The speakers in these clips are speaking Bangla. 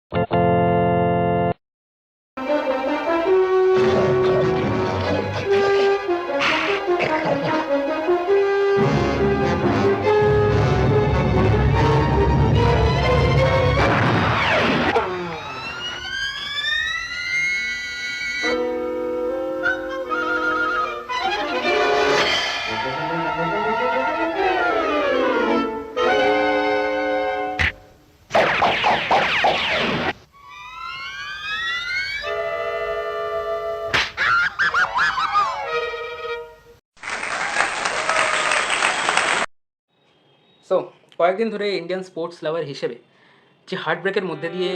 সো কয়েকদিন ধরে ইন্ডিয়ান স্পোর্টস লাভার হিসেবে যে হার্ট ব্রেকের মধ্যে দিয়ে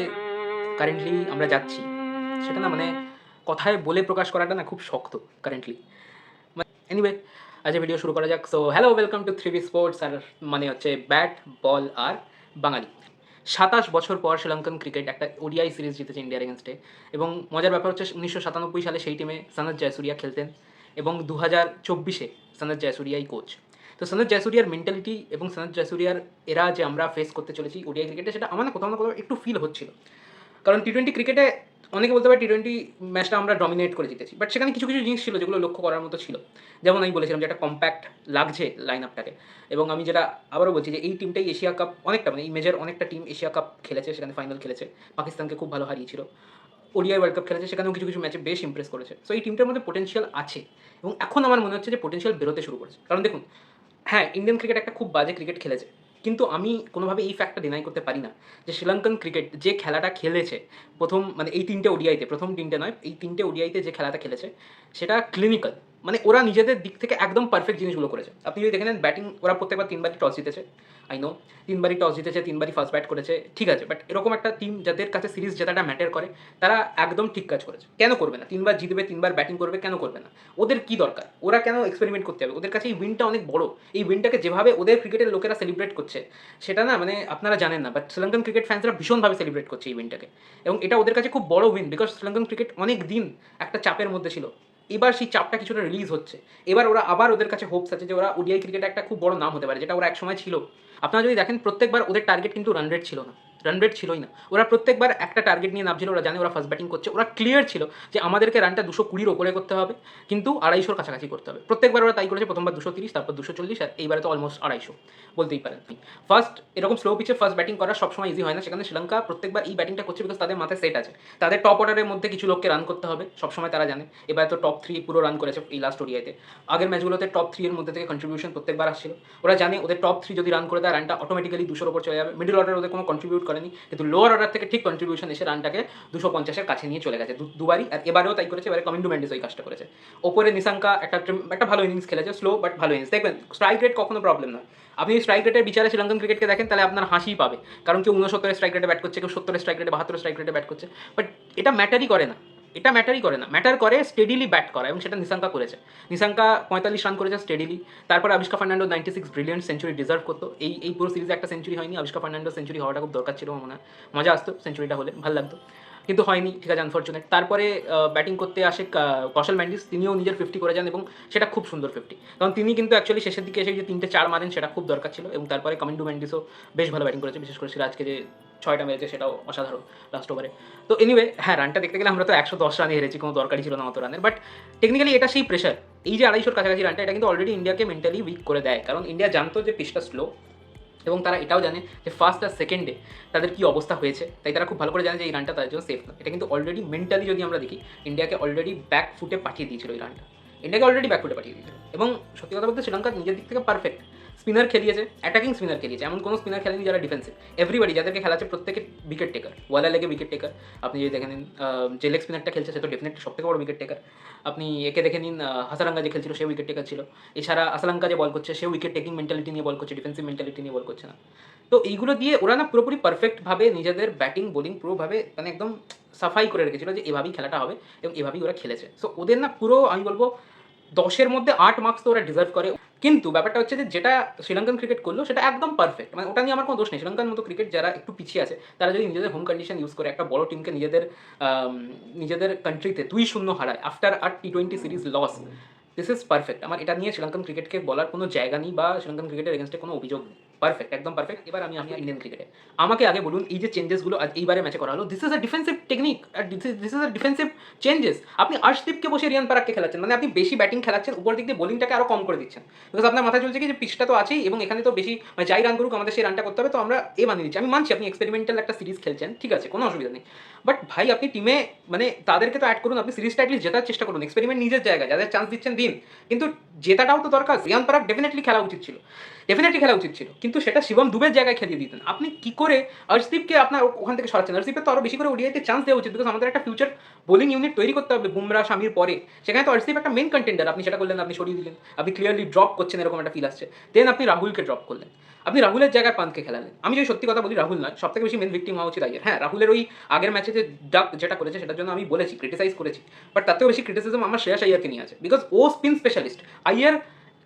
কারেন্টলি আমরা যাচ্ছি, সেটা না মানে কথায় বলে প্রকাশ করাটা না খুব শক্ত কারেন্টলি। এনিওয়ে, আজ ভিডিও শুরু করা যাক। So hello, welcome to 3B sports. আর মানে হচ্ছে ব্যাট বল আর বাঙালি। 27 বছর পর শ্রীলঙ্কান ক্রিকেট একটা ওডিআই সিরিজ জিতেছে ইন্ডিয়ার এগেনস্টে। এবং মজার ব্যাপার হচ্ছে 1997 সালে সেই টিমে সনৎ জয়সুরিয়া খেলতেন এবং 2024-এ সনৎ জয়সুরিয়াই কোচ। তো সনৎ জয়সুরিয়ার মেন্টালিটি এবং সনৎ জয়সুরিয়ার এরা যে আমরা ফেস করতে চলেছি ওডিআই ক্রিকেটে, সেটা আমার না কোথাও না কোথাও একটু ফিল হচ্ছিল। কারণ টি-20 ক্রিকেটে অনেকে বলতে পারে টি-20 ম্যাচটা আমরা ডমিনেট করে জিতেছি, বাট সেখানে কিছু কিছু জিনিস ছিল যেগুলো লক্ষ্য করার মতো ছিল। যেমন আমি বলেছিলাম যে একটা কম্প্যাক্ট লাগছে লাইন আপটাকে। এবং আমি যেটা আবারও বলছি যে এই টিমটাই এশিয়া কাপ অনেকটা মানে এই মেজর অনেকটা টিম এশিয়া কাপ খেলেছে, সেখানে ফাইনাল খেলেছে, পাকিস্তানকে খুব ভালো হারিয়েছিল। ওডিআই ওয়ার্ল্ড কাপ খেলেছে, সেখানেও কিছু কিছু ম্যাচে বেশ ইমপ্রেস করেছে। সো এই টিমটার মধ্যে পোটেনশিয়াল আছে এবং এখন আমার মনে হচ্ছে যে পোটেনশিয়াল বেরোতে শুরু করেছে। কারণ দেখুন, হ্যাঁ, ইন্ডিয়ান ক্রিকেট একটা খুব বাজে ক্রিকেট খেলেছে, কিন্তু আমি কোনোভাবে এই ফ্যাক্টটা ডিনাই করতে পারি না যে শ্রীলঙ্কান ক্রিকেট যে খেলাটা খেলেছে প্রথম মানে এই তিনটে ওডিআইতে, প্রথম তিনটে নয়, এই তিনটে ওডিআইতে যে খেলাটা খেলেছে সেটা ক্লিনিক্যাল। মানে ওরা নিজেদের দিক থেকে একদম পারফেক্ট জিনিসগুলো করেছে। আপনি যদি দেখে নেন, ব্যাটিং ওরা প্রত্যেকবার 3বারই টস জিতেছে। আই নো 3বারই টস জিতেছে, 3বারই ফার্স্ট ব্যাট করেছে, ঠিক আছে, বাট এরকম একটা টিম যাদের কাছে সিরিজ জেতাটা ম্যাটার করে, তারা একদম ঠিক কাজ করেছে। কেন করবে না? 3বার জিতবে, 3বার ব্যাটিং করবে, কেন করবে না? ওদের কি দরকার? ওরা কেন এক্সপেরিমেন্ট করতে হবে? ওদের কাছে এই উইনটা অনেক বড়। এই উইনটাকে যেভাবে ওদের ক্রিকেটের লোকেরা সেলিব্রেট করছে, সেটা না মানে আপনারা জানেন না, বাট শ্রীলঙ্কান ক্রিকেট ফ্যান্সরা ভীষণভাবে সেলিব্রেট করছে এই উইনটাকে। এবং এটা ওদের কাছে খুব বড় উইন, বিকজ শ্রীলঙ্কান ক্রিকেট অনেক দিন একটা চাপের মধ্যে ছিল। এবার সেই চাপটা কিছুটা রিলিজ হচ্ছে। এবার ওরা আবার, ওদের কাছে হোপস আছে যে ওরা ওডিআই ক্রিকেটে একটা খুব বড় নাম হতে পারে, যেটা ওরা একসময় ছিল। আপনারা যদি দেখেন, প্রত্যেকবার ওদের টার্গেট কিন্তু রান রেট ছিল না, রান রেট ছিলই না। ওরা প্রত্যেকবার একটা টার্গেট নিয়ে নামছিল। ওরা জানে ওরা ফার্স্ট ব্যাটিং করছে, ওরা ক্লিয়ার ছিল যে আমাদেরকে রানটা 220-র ওপরে করতে হবে, কিন্তু 250-র কাছাকাছি করতে হবে। প্রত্যেকবার ওরা তাই করেছে। প্রথমবার 230, তারপর 240, আর এইবারে তো অলমোস্ট 250 বলতেই পারেন। ফার্স্ট এরকম স্লো পিচে ফার্স্ট ব্যাটিং করা সবসময় ইজি হয় না, সেখানে শ্রীলঙ্কা প্রত্যেকবার এই ব্যাটিংটা করছে বিকজ তাদের মাথায় সেট আছে তাদের টপ অর্ডারের মধ্যে কিছু লোককে রান করতে হবে সবসময়, তারা জানে। এবার তো টপ 3 পুরো রান করেছে এই লাস্ট ওডিআইতে। আগের ম্যাচগুলোতে টপ 3 এর মধ্যে থেকে কন্ট্রিবিউশন প্রত্যেকবার আসছিল। ওরা জানে ওদের টপ 3 যদি রান করে দেয়, রানটা অটোমেটিক্যালি 200-র ওপর চলে যাবে। মিডল অর্ডার ওদের কোনো কন্ট্রিবিউট করেনি, কিন্তু লোয়ার অর্ডার থেকে ঠিক কন্ট্রিবিউশন এসে রানটাকে 250-এর কাছে নিয়ে চলে গেছে দুবারই। আর এবারেও তাই করেছে। এবারে কমিন্ডু ম্যান্ডিস ওই কাজটা করেছে। ওপরে নিশাঙ্কা একটা ভালো ইনিংস খেলেছে, স্লো বাট ভালো ইনিংস। দেখবেন স্ট্রাইক রেট কখনো প্রবলেম নয়। আপনি স্ট্রাইক রেটের বিচারে শ্রীলঙ্কান ক্রিকেটকে দেখেন, তাহলে আপনার হাসিই পাবে। কারণ কেউ 69-এর স্ট্রাইক রেটে ব্যাট করছে, কেউ 70-এর স্ট্রাইক রেটে, 72-এর স্ট্রাইক রেটে ব্যাট করছে। বাট এটা ম্যাটারই করে না, এটা ম্যাটারই করে না। ম্যাটার করে স্টেডিলি ব্যাট করা, এবং সেটা নিশাঙ্কা করেছে। নিশাঙ্কা 45 রান করেছে স্টেডিলি। তারপর Avishka Fernando 96 brilliant century deserve করতো। এই পুরো সিরিজে একটা সেঞ্চুরি হয়নি। আবিষ্কা ফার্নান্ডো সেঞ্চুরি হওয়াটা খুব দরকার ছিল আমার মনে হয়। মজা আসতো সেঞ্চুরিটা হলে, ভালো লাগতো, কিন্তু হয়নি, ঠিক আছে, আনফর্চুনেট। তারপরে ব্যাটিং করতে আসে কৌশল ম্যান্ডিস। তিনিও নিজের 50 করে যান, এবং সেটা খুব সুন্দর 50। কারণ তিনি কিন্তু অ্যাকচুয়ালি শেষের দিকে এসে যে 3টে 4 মারেন, সেটা খুব দরকার ছিল। এবং তারপরে কমিন্ডু ম্যান্ডিসও বেশ ভালো ব্যাটিং করেছে, বিশেষ করে আজকে যে 6টা মেরেছে সেটাও অসাধারণ লাস্ট ওভারে। তো এনিওয়ে, হ্যাঁ, রানটা দেখতে গেলে আমরা তো 110 রানে হেরেছি, কোনো দরকারই ছিল না অত রানের। বাট টেকনিক্যালি এটা সেই প্রেশার, এই যে 250-র কাছাকাছি রানটা, এটা কিন্তু অলরেডি ইন্ডিয়াকে মেন্টালি উইক করে দেয়। কারণ ইন্ডিয়া জানতো যে পিচটা স্লো, এবং তারা এটাও জানে যে ফার্স্ট আর সেকেন্ডে তাদের কী অবস্থা হয়েছে। তাই তারা খুব ভালো করে জানে যে এই রানটা তাদের জন্য সেফ না। এটা কিন্তু অলরেডি মেন্টালি যদি আমরা দেখি, ইন্ডিয়াকে অলরেডি ব্যাক ফুটে পাঠিয়ে দিয়েছিল এই রানটা। ইন্ডিয়াকে অলরেডি ব্যাক ফুটে পাঠিয়ে দিয়েছিল। এবং সত্যি কথা বলতে শ্রীলঙ্কা নিজের দিক থেকে পারফেক্ট স্পিনার খেলিয়েছে, অ্যাটাকিং স্পিনার খেলিয়েছে। এমন কোনো স্পিনার খেলেনি যারা ডিফেন্সিভ। এভরিবাডি যাদেরকে খেলাচ্ছে প্রত্যেকে উইকেট টেকার। ওয়ালা লেগে উইকেট টেকার। আপনি যদি দেখে নিন, যে লেগ স্পিনারটা খেলছে সে তো ডেফিনেটলি সবথেকে বড় উইকেট টেকার। আপনি একে দেখে নিন, হাসারাঙ্গা যে খেলছিল সে উইকেট টেকার ছিল। এছাড়া আসালাঙ্কা যে বল করছে সে উইকেট টেকিং মেন্টালিটি নিয়ে বল করছে, ডিফেন্সিভ মেন্টালিটি নিয়ে বল করছে না। তো এইগুলো দিয়ে ওরা না পুরোপুরি পারফেক্টভাবে নিজেদের ব্যাটিং বোলিং পুরোভাবে মানে একদম সাফাই করে রেখেছিল যে এভাবেই খেলাটা হবে, এবং এভাবেই ওরা খেলেছে। সো ওদের না পুরো আমি বলবো 10-এর মধ্যে 8 মার্কস তো ওরা ডিজার্ভ করে। কিন্তু ব্যাপারটা হচ্ছে যে যেটা শ্রীলঙ্কান ক্রিকেট করলো সেটা একদম পারফেক্ট। মানে ওটা নিয়ে আমার কোনো দোষ নেই। শ্রীলঙ্কার মতো ক্রিকেট যারা একটু পিছিয়ে আছে, তারা যদি নিজেদের হোম কন্ডিশন ইউজ করে একটা বড় টিমকে নিজেদের কান্ট্রিতে 2-0 হারায় আফটার আর টি-20 series loss, this is perfect. আমার এটা নিয়ে শ্রীলঙ্কান ক্রিকেটকে বলার কোনো জায়গা নেই, বা শ্রীলঙ্কান ক্রিকেটের এগেনস্টে কোনো অভিযোগ নেই। পারফেক্ট, একদম পারফেক্ট। এবার আমি ইন্ডিয়ান ক্রিকেটে আমাকে আগে বলুন, এই যে চেঞ্জেসগুলো আজ এইবারে ম্যাচে করা হলো, this is a defensive technique আর this is a defensive changes. আপনি আর্শদীপকে বসে রিয়ান পারাককে খেলাচ্ছেন, মানে আপনি বেশি ব্যাটিং খেলাচ্ছেন, উপর দিক দিয়ে বোলিংটাকে আরও কম করে দিচ্ছেন। বিকজ আপনার মাথায় চলছে কি যে পিচটা তো আছেই এবং এখানে তো বেশি মানে যাই রান করুক আমাদের সেই রানটা করতে হবে, তো আমরা বানিয়ে দিচ্ছি। আমি মানছি আপনি এক্সপেরিমেন্টাল একটা সিরিজ খেলছেন, ঠিক আছে, কোনো অসুবিধা নেই। বাট ভাই আপনি টিমে মানে তাদেরকে তো অ্যাড করুন, আপনি সিরিজটা অ্যাটলিস্ট জেতার চেষ্টা করুন। এক্সপেরিমেন্ট নিজের জায়গায়, যাদের চান্স দিচ্ছেন দিন, কিন্তু জেতাটাও তো দরকার। রিয়ান পারাক ডেফিনেটলি খেলা উচিত ছিল, কিন্তু সেটা শিবম দুবের জায়গায় খেলিয়ে দিতেন। আপনি কি করে অর্শদীপকে আপনার ওখান থেকে সরাচ্ছেন? অর্শদীপের তো আরও বেশি করে ওডিআইতে চান্স দেওয়া উচিত, বিকজ আমাদের একটা ফিউচার বোলিং ইউনিট তৈরি করতে হবে বুমরা শামির পরে। সেখানে তো অর্শদীপ একটা মেন কন্টেন্ডার, আপনি সেটা করলেন, আপনি সরিয়ে দিলেন, আপনি ক্লিয়ারলি ড্রপ করছেন এরকম একটা ফিল আসছে। দেন আপনি রাহুলকে ড্রপ করলেন, আপনি রাহুলের জায়গায় পান্তকে খেলালেন। আমি যদি সত্যি কথা বলি, রাহুল নয়, সব থেকে বেশি মেন ভিক্টিম হওয়া উচিত আইয়ার। হ্যাঁ, রাহুলের ওই আগের ম্যাচে যে ডাক যেটা করেছে সেটার জন্য আমি বলেছি, ক্রিটিসাইজ করেছি, বাট তার থেকেও বেশি ক্রিটিসিজম আমার শ্রেয়াস আইয়ারকে নিয়ে আছে, বিকজ ও স্পিন স্পেশালিস্ট। আইয়ার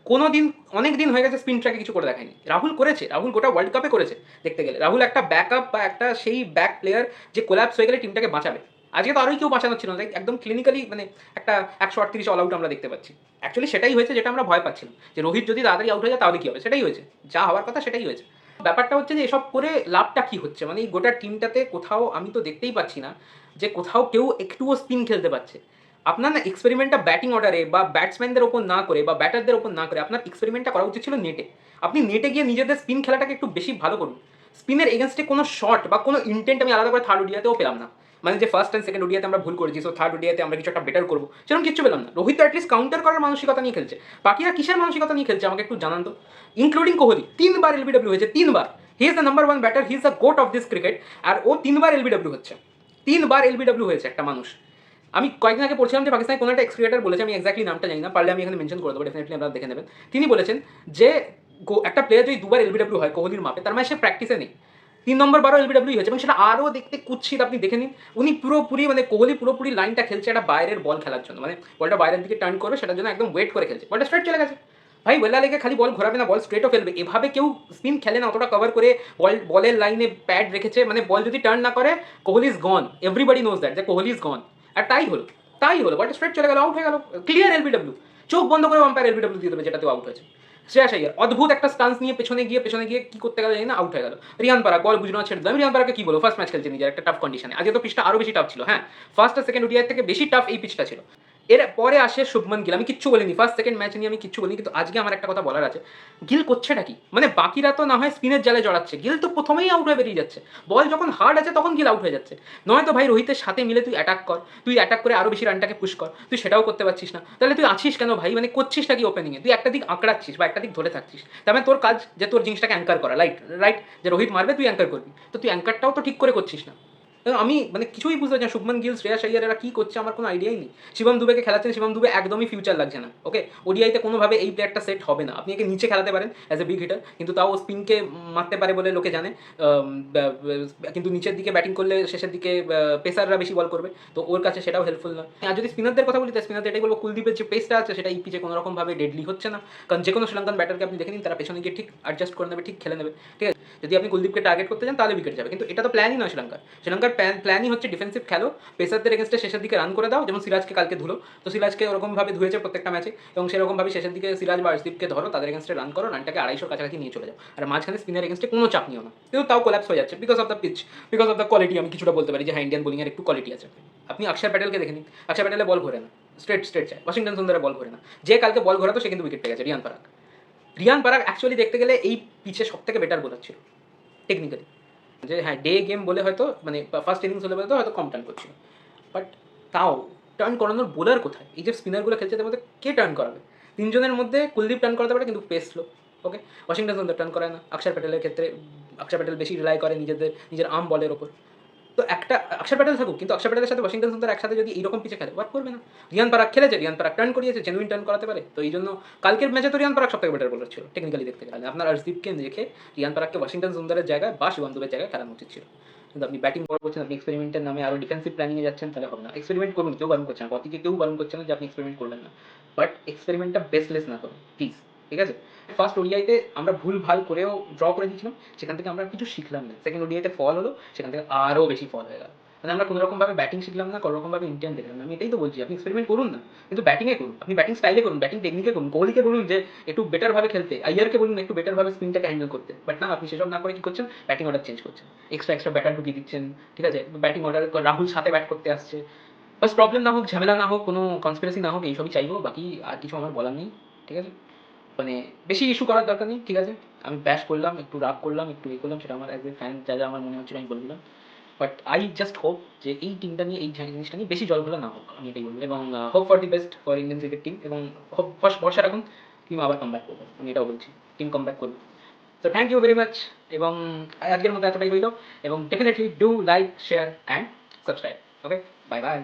কোনো দিন, অনেক দিন হয়ে গেছে স্পিন ট্র্যাকে কিছু করে দেখায়নি। রাহুল করেছে, রাহুল গোটা ওয়ার্ল্ড কাপে করেছে দেখতে গেলে। রাহুল একটা ব্যাকআপ বা একটা সেই ব্যাক প্লেয়ার যে কোল্যাপস হয়ে গেলে টিমটাকে বাঁচাবে। আজকে তো আরোই কেউ বাঁচানোর ছিল না, একদম ক্লিনিক্যালি মানে একটা 138 অল আউট আমরা দেখতে পাচ্ছি। অ্যাকচুয়ালি সেটাই হয়েছে যেটা আমরা ভয় পাচ্ছিলাম, যে রোহিত যদি তাড়াতাড়ি আউট হয়ে যায় তাহলে কী হবে, সেটাই হয়েছে, যা হওয়ার কথা সেটাই হয়েছে। ব্যাপারটা হচ্ছে যে এসব করে লাভটা কী হচ্ছে, মানে এই গোটা টিমটাতে কোথাও আমি তো দেখতেই পাচ্ছি না যে কোথাও কেউ একটুও স্পিন খেলতে পারছে। আপনার না এক্সপেরিমেন্টটা ব্যাটিং অর্ডারে বা ব্যাটসম্যানদের ওপর না করে বা ব্যাটারদের ওপর না করে আপনার এক্সপেরিমেন্টটা করা উচিত ছিল নেটে। আপনি নেটে গিয়ে নিজেদের স্পিন খেলাটাকে একটু বেশি ভালো করুন। স্পিনের এগেনস্টে কোনো শট বা কোনো ইন্টেন্ট আমি আলাদা করে থার্ড ওডিয়াতেও পেলাম না, মানে যে ফার্স্ট অ্যান্ড সেকেন্ড ওডিয়াতে আমরা ভুল করেছি, সো থার্ড ওডিয়াতে আমরা কিছু একটা বেটার করবো, সেরকম কিচ্ছু পেলাম না। রোহিত তো অ্যাটলিস্ট কাউন্টার করার মানসিকতা নিয়ে খেলছে, বাকিরা কিসের মানসিকতা নিয়ে খেলছে আমাকে একটু জানান তো। ইনক্লুডিং কোহলি 3বার এলবিডব্লিউ হয়েছে, 3বার। He is the number 1 batter, he is the goat of this cricket, আর ও 3বার এলবিডব্লিউ হচ্ছে। 3বার এলবিডব্লিউ হয়েছে একটা মানুষ। আমি কয়েকদিন আগে পড়ছিলাম যে পাকিস্তানে কোনো একটা এক্স ক্রিকেটার বলেছে, আমি এক্স্যাক্টলি নামটা জানি না, পারলে আমি এখানে মেনশন করে দেবো, ডেফিনেটলি আপনারা দেখে নেবেন। তিনি বলেছেন যে একটা প্লেয়ার যদি 2বার এলবিডব্লিউ হয় কোহলির মাপে, তার মানে সে প্র্যাকটিসে নেই। 3 নম্বর বারও এলবিডব্লিউ হয়েছে এবং সেটা আরও দেখতে কুৎসিত। আপনি দেখে নিন, উনি পুরোপুরি মানে কোহলি পুরোপুরি লাইনটা খেলছে একটা বাইরের বল খেলার জন্য, মানে বলটা বাইরের দিকে টার্ন করবে সেটার জন্য একদম ওয়েট করে খেলছে, বলটা স্ট্রেট চলে গেছে। ভাই বেলা লেগে খালি বল ঘোরাবে না, বল স্ট্রেটও ফেলবে, এভাবে কেউ স্পিন খেলে না। অতটা কভার করে বলের লাইনে প্যাড রেখেছে, মানে বল যদি টার্ন না করে Kohli is gone, everybody knows that যে কোহলি ইজ গন। আর তাই হলো, বলটা স্ট্রেট চলে গেল, আউট হয়ে গেল, ক্লিয়ার এলবিডব্লিউ। চোখ বন্ধ করে আম্পায়ার এলবিডব্লিউ দিয়ে দেবে যেটাতেও আউট হয়েছে। শ্রেয়াস আইয়ার অদ্ভুত একটা স্টান্স নিয়ে পেছনে গিয়ে কি করতে গেল জানি না, আউট হয়ে গেল। রিয়ান পারাক বল বুঝলো না, ছেড়ে দিল। আমি রিয়ান পারাককে কি বলবো, ফার্স্ট ম্যাচ খেলছে নিজের একটা টাফ কন্ডিশনে। আজকে তো পিচটা আরও বেশি টাফ ছিল, হ্যাঁ, ফার্স্ট আর সেকেন্ড ওডিআই থেকে বেশি টাফ এই পিচটা ছিল। এর পরে আসে শুভমান গিল, আমি কিচ্ছু বলিনি ফার্স্ট সেকেন্ড ম্যাচ নিয়ে, আমি কিচ্ছু বলিনি, কিন্তু আজকে আমার একটা কথা বলার আছে। গিল করছেটা কি, মানে বাকিরা তো না হয় স্পিনের জালে জড়াচ্ছে, গিল তো প্রথমেই আউট হয়ে বেরিয়ে যাচ্ছে। বল যখন হার্ড আছে তখন গিল আউট হয়ে যাচ্ছে। নয়তো ভাই রোহিতের সাথে মিলে তুই অ্যাটাক কর, তুই অ্যাটাক করে আরও বেশি রানটাকে পুশ কর, তুই সেটাও করতে পারছিস না। তাহলে তুই আছিস কেন ভাই, মানে করছিসটা কি ওপেনিংয়ে? তুই একটা দিক আঁকড়াচ্ছিস বা একটা দিক ধরে থাকছিস, তার মানে তোর কাজ যে তোর জিনিসটাকে অ্যাঙ্কার করা, রাইট, যে রোহিত মারবে তুই অ্যাঙ্কার করবি, তো তুই অ্যাঙ্কারটাও তো ঠিক করে করছিস না। আমি মানে কিছুই বুঝতে পারছি না, শুভমান গিল শ্রেয়াস আইয়ার এরা কী করছে আমার কোনো আইডিয়াই নেই। শিবম দুবেকে খেলাচ্ছেন, শিবম দুবে একদমই ফিউচার লাগছে না। ওকে, ওডিআইতে কোনোভাবে এই প্লেয়ারটা সেট হবে না। আপনি একে নিচে খেলাতে পারেন অ্যাজ এ বিগ হিটার, কিন্তু তাও স্পিনকে মারতে পারে বলে লোকে জানে। কিন্তু নিচের দিকে ব্যাটিং করলে শেষের দিকে পেসাররা বেশি বল করবে, তো ওর কাছে সেটাও হেল্পফুল নয়। আর যদি স্পিনারদের কথা বলি, তাই স্পিনারদের এটাই বলবো, কুলদীপের যে পেসটা আছে সেটা এই পিচে কোনোরকমভাবে ডেডলি হচ্ছে না। কারণ যে কোনো শ্রীলঙ্কান ব্যাটারকে আপনি দেখে নিন, তারা পেছনে গিয়ে ঠিক অ্যাডজাস্ট করে নেবে, ঠিক খেলে নেবে, ঠিক আছে। যদি আপনি কুলদীপকে টার্গেট করতে চান তাহলে উইকেট যাবে, কিন্তু এটা তো প্ল্যানই নয় শ্রীলঙ্কার প্ল্যানই হচ্ছে ডিফেন্সিভ খেলো, পেসারদের এগেন্স্টে শেষের দিকে রান করে দাও, যেমন সিরাজকে কালকে ধুলো, তো সিরাজকে ওরকমভাবে ধুয়েছে প্রত্যেকটা ম্যাচে, এবং সেরকমভাবে শেষের দিকে সিরাজ বা আর্শদীপকে ধরো, তাদের এগেন্স্টে রান করো, রানটাকে 250 কাছাকাছি নিয়ে চলে যাও, আর মাঝখানে স্পিনের এগেন্স্টে কোনো চাপ নিও না। কিন্তু তাও কোল্যাপস হয়ে যাচ্ছে because of the pitch, because of the quality. আমি কিছুটা বলতে পারি যে হ্যাঁ, ইন্ডিয়ান বোলিংয়ের একটু কোয়ালিটি আছে। আপনি অক্ষর প্যাটেলকে দেখে নিন, অক্ষর প্যাটেলে বল ঘোরে না, স্ট্রেট চায়। ওয়াশিংটন সুন্দরের বল ঘোরে না, যে কালকে বল ঘোরাতো সে কিন্তু উইকেট পেয়ে গেছে। রিয়ান পারাক অ্যাকচুয়ালি দেখতে গেলে এই পিচে সব থেকে বেটার বোলার ছিল টেকনিক্যালি। যে হ্যাঁ, ডে গেম বলে হয়তো মানে ফার্স্ট ইনিংস হলে হয়তো কম টার্ন করছিল, বাট তাও টার্ন করানোর বোলার কোথায়? এই যে স্পিনারগুলো খেলছে তার মধ্যে কে টার্ন করাবে? তিনজনের মধ্যে কুলদীপ টার্ন করাতে পারে কিন্তু পেস স্লো। ওকে, ওয়াশিংটন সুন্দর টার্ন করায় না। অক্ষর প্যাটেলের ক্ষেত্রে অক্ষর প্যাটেল বেশি রিলাই করে নিজের আর্ম বলের ওপর। তো একটা অক্ষর প্যাটেল থাকুক, কিন্তু অক্ষর প্যাটেলের সাথে ওয়াশিংটন সুন্দর একসাথে যদি এইরকম পিচে খেলে ওয়ার্ক করবে না। রিয়ান পারাক খেলেছে, রিয়ান পারাক টার্ন করিয়েছে, জেনুইন টার্ন করাতে পারে, তো এই জন্য কালকের ম্যাচে তো রিয়ান পারাক সবথেকে বেটার বোলার ছিল টেকনিক্যালি দেখতে গেলে। আপনার আর্শদীপকে রেখে রিয়ান পারাককে ওয়াশিংটন সুন্দরের জায়গায় বা শিবম দুবের জায়গায় খেলানো উচিত ছিল। কিন্তু আপনি ব্যাটিং বল করছেন, আপনি এক্সপেরিমেন্টের নামে আরও ডিফেন্সিভ প্ল্যানিংয়ে যাচ্ছেন, তাহলে হবে না। এক্সপেরিমেন্ট করুন, কেউ বারণ করছে না, গতিকে কেউ বারণ করছে না যে আপনি এক্সপেরিমেন্ট করবেন না, বাট এক্সপেরিমেন্টটা বেসলেস না করুন প্লিজ, ঠিক আছে। ফার্স্ট ওডিআইতে আমরা ভুল ভাল করেও ড্র করে দিয়েছিলাম, সেখান থেকে আমরা কিছু শিখলাম না। সেকেন্ড ওডিআইতে ফল হলো, সেখান থেকে আরও বেশি ফল হয়ে গেল। মানে আমরা কোনো রকমভাবে ব্যাটিং শিখলাম না, কোনো রকমভাবে ইন্ডিয়ান দেখলাম না। আমি এটাই তো বলছি, আপনি এক্সপেরিমেন্ট করুন না, কিন্তু ব্যাটিংয়ে করুন, আপনি ব্যাটিং স্টাইলে করুন, ব্যাটিং টেকনিকে করুন। কোহলিকে বলুন যে একটু বেটারভাবে খেলতে, আইয়ারকে বলুন একটু বেটারভাবে স্পিনটাকে হ্যান্ডেল করতে, বাট না, আপনি সেসব না করে কি করছেন, ব্যাটিং অর্ডার চেঞ্জ করছেন, এক্সট্রা ব্যাটার ঢুকিয়ে দিচ্ছেন, ঠিক আছে, ব্যাটিং অর্ডার রাহুল সাথে ব্যাট করতে আসছে। বাস প্রবলেম না হোক, ঝামেলা না হোক, কোনো কনস্পিরেসি না হোক, এইসবই চাইবো, বাকি আর কিছু আমার বলার নেই, ঠিক আছে। মানে বেশি ইস্যু করার দরকার নেই, ঠিক আছে। আমি ব্যাশ করলাম, একটু রাগ করলাম, একটু এ করলাম, সেটা আমার অ্যাজ এ ফ্যান যা যা আমার মনে হচ্ছিল আমি বলে দিলাম। বাট আই জাস্ট হোপ যে এই টিমটা নিয়ে, এই জিনিসটা নিয়ে বেশি জলঘোলা না হোক, আমি এটাই বলবো। এবং hope for the best for Indian cricket team, এবং হোপ ভরসা রাখুন টিম আবার কাম ব্যাক করবে, আমি এটাও বলছি, টিম কাম ব্যাক করবে। তো থ্যাংক ইউ ভেরি মাচ। এবং আজকের মতো এতটাই রইল, এবং definitely do like, share and subscribe. Okay, bye bye.